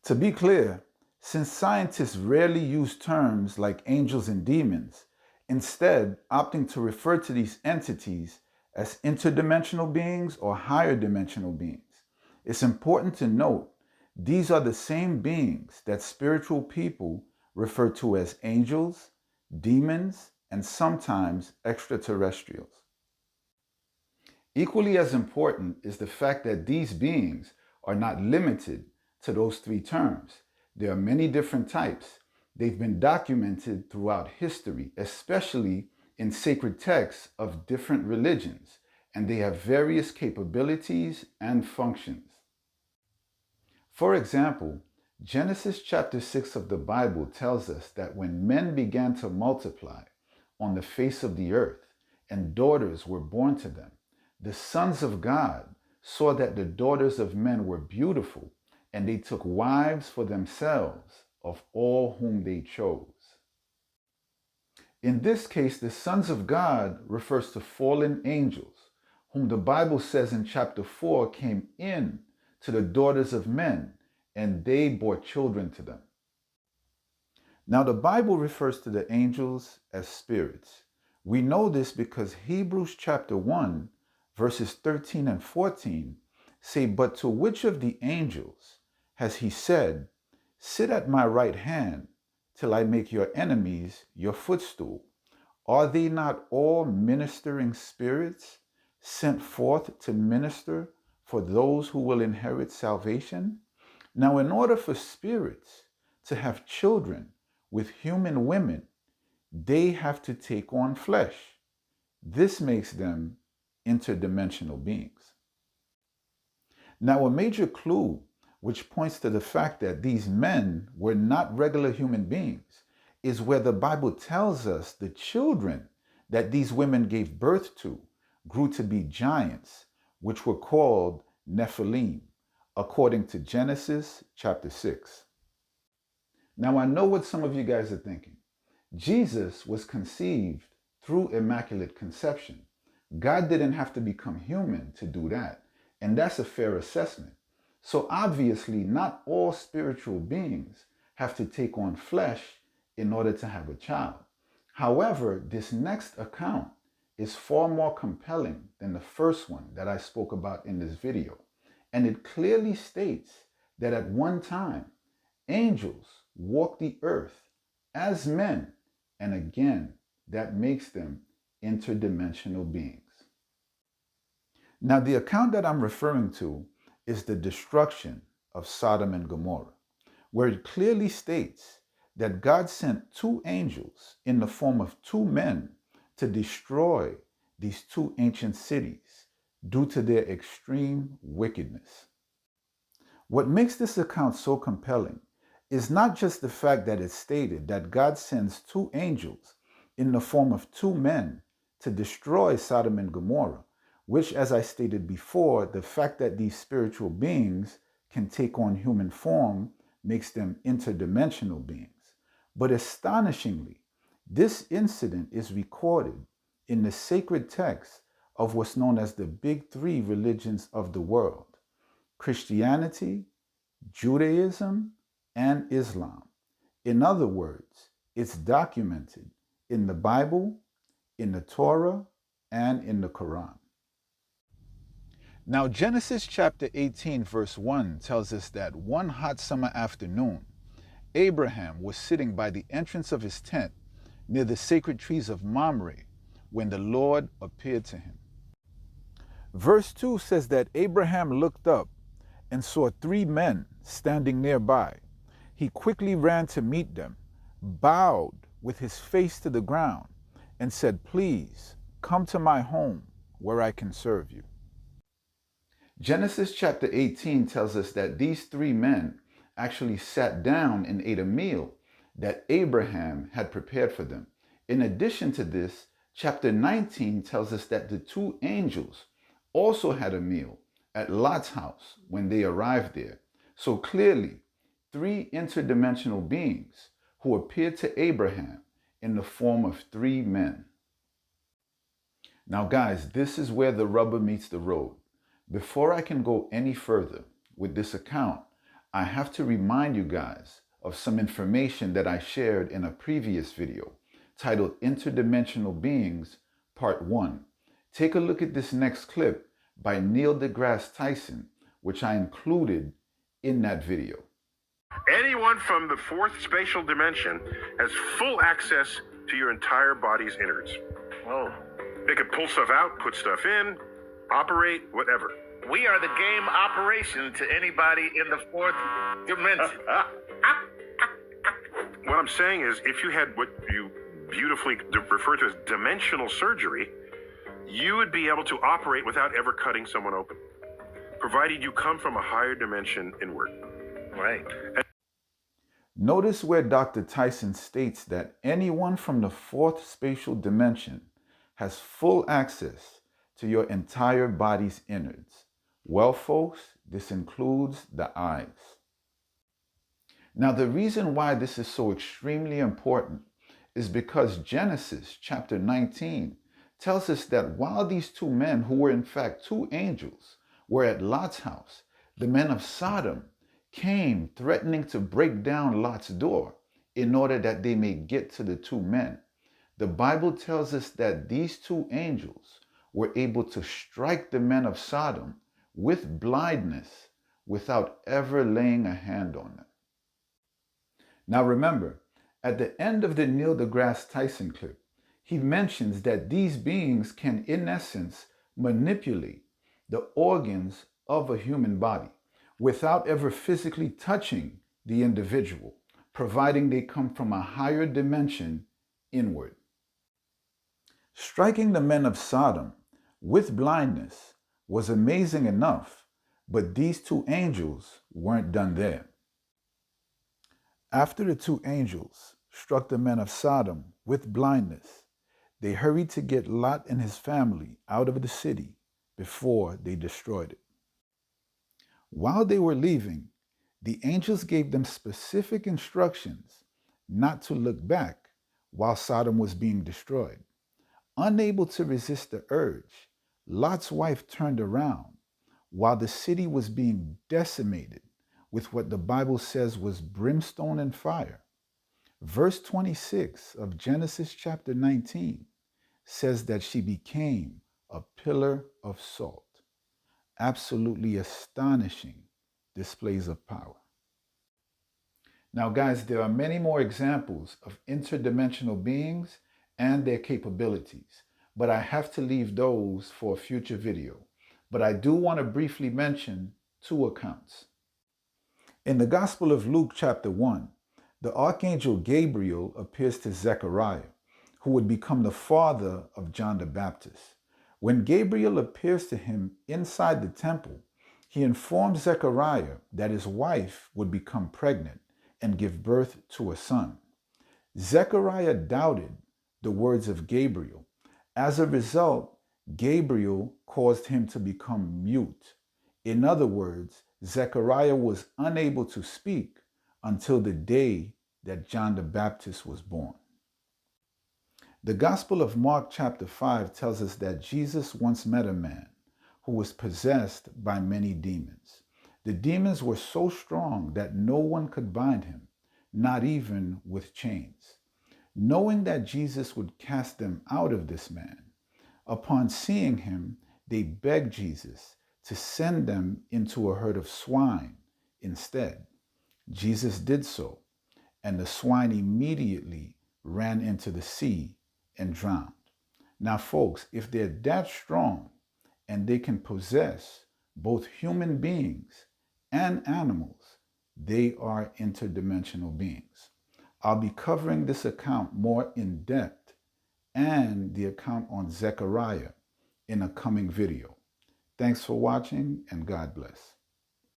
To be clear, since scientists rarely use terms like angels and demons, instead opting to refer to these entities as interdimensional beings or higher dimensional beings, it's important to note these are the same beings that spiritual people refer to as angels, demons, and sometimes extraterrestrials. Equally as important is the fact that these beings are not limited to those three terms. There are many different types. They've been documented throughout history, especially in sacred texts of different religions, and they have various capabilities and functions. For example, Genesis chapter 6 of the Bible tells us that when men began to multiply on the face of the earth and daughters were born to them, the sons of God saw that the daughters of men were beautiful, and they took wives for themselves of all whom they chose. In this case, the sons of God refers to fallen angels, whom the Bible says in chapter 4 came in to the daughters of men, and they bore children to them. Now, the Bible refers to the angels as spirits. We know this because Hebrews chapter 1, verses 13 and 14 say, "But to which of the angels has he said, 'Sit at my right hand till I make your enemies your footstool'? Are they not all ministering spirits sent forth to minister for those who will inherit salvation?" Now, in order for spirits to have children with human women, they have to take on flesh. This makes them interdimensional beings. Now, a major clue which points to the fact that these men were not regular human beings is where the Bible tells us the children that these women gave birth to grew to be giants, which were called Nephilim, according to Genesis chapter 6. Now, I know what some of you guys are thinking. Jesus was conceived through immaculate conception. God didn't have to become human to do that, and that's a fair assessment. So obviously, not all spiritual beings have to take on flesh in order to have a child. However, this next account is far more compelling than the first one that I spoke about in this video. And it clearly states that at one time, angels walked the earth as men, and again, that makes them interdimensional beings. Now, the account that I'm referring to is the destruction of Sodom and Gomorrah, where it clearly states that God sent two angels in the form of two men to destroy these two ancient cities due to their extreme wickedness. What makes this account so compelling is not just the fact that it's stated that God sends two angels in the form of two men to destroy Sodom and Gomorrah, which, as I stated before, the fact that these spiritual beings can take on human form makes them interdimensional beings. But astonishingly, this incident is recorded in the sacred text of what's known as the big three religions of the world: Christianity, Judaism, and Islam. In other words, it's documented in the Bible, in the Torah, and in the Quran. Now, Genesis chapter 18, verse 1 tells us that one hot summer afternoon, Abraham was sitting by the entrance of his tent near the sacred trees of Mamre when the Lord appeared to him. Verse 2 says that Abraham looked up and saw three men standing nearby. He quickly ran to meet them, bowed with his face to the ground, and said, "Please, come to my home where I can serve you." Genesis chapter 18 tells us that these three men actually sat down and ate a meal that Abraham had prepared for them. In addition to this, chapter 19 tells us that the two angels also had a meal at Lot's house when they arrived there. So clearly, three interdimensional beings who appeared to Abraham in the form of three men. Now, guys, this is where the rubber meets the road. Before I can go any further with this account, I have to remind you guys of some information that I shared in a previous video titled Interdimensional Beings, Part 1. Take a look at this next clip by Neil deGrasse Tyson, which I included in that video. Anyone from the fourth spatial dimension has full access to your entire body's innards. Oh. They could pull stuff out, put stuff in, operate, whatever. We are the game operation to anybody in the fourth dimension. What I'm saying is, if you had what you beautifully refer to as dimensional surgery, you would be able to operate without ever cutting someone open, provided you come from a higher dimension inward. Right. Notice where Dr. Tyson states that anyone from the fourth spatial dimension has full access to your entire body's innards. Well, folks, this includes the eyes. Now, the reason why this is so extremely important is because Genesis chapter 19 tells us that while these two men, who were in fact two angels, were at Lot's house, the men of Sodom came threatening to break down Lot's door in order that they may get to the two men. The Bible tells us that these two angels were able to strike the men of Sodom with blindness without ever laying a hand on them. Now remember, at the end of the Neil deGrasse Tyson clip, he mentions that these beings can, in essence, manipulate the organs of a human body without ever physically touching the individual, providing they come from a higher dimension inward. Striking the men of Sodom with blindness was amazing enough, but these two angels weren't done there. After the two angels struck the men of Sodom with blindness, they hurried to get Lot and his family out of the city before they destroyed it. While they were leaving, the angels gave them specific instructions not to look back while Sodom was being destroyed. Unable to resist the urge, Lot's wife turned around while the city was being decimated with what the Bible says was brimstone and fire. Verse 26 of Genesis chapter 19 says that she became a pillar of salt. Absolutely astonishing displays of power. Now, guys, there are many more examples of interdimensional beings and their capabilities, but I have to leave those for a future video. But I do want to briefly mention two accounts. In the Gospel of Luke chapter 1, the Archangel Gabriel appears to Zechariah, who would become the father of John the Baptist. When Gabriel appears to him inside the temple, he informs Zechariah that his wife would become pregnant and give birth to a son. Zechariah doubted the words of Gabriel. As a result, Gabriel caused him to become mute. In other words, Zechariah was unable to speak until the day that John the Baptist was born. The Gospel of Mark chapter 5 tells us that Jesus once met a man who was possessed by many demons. The demons were so strong that no one could bind him, not even with chains. Knowing that Jesus would cast them out of this man, upon seeing him, they begged Jesus to send them into a herd of swine instead. Jesus did so, and the swine immediately ran into the sea and drowned. Now, folks, if they're that strong and they can possess both human beings and animals, they are interdimensional beings. I'll be covering this account more in depth and the account on Zechariah in a coming video. Thanks for watching, and God bless.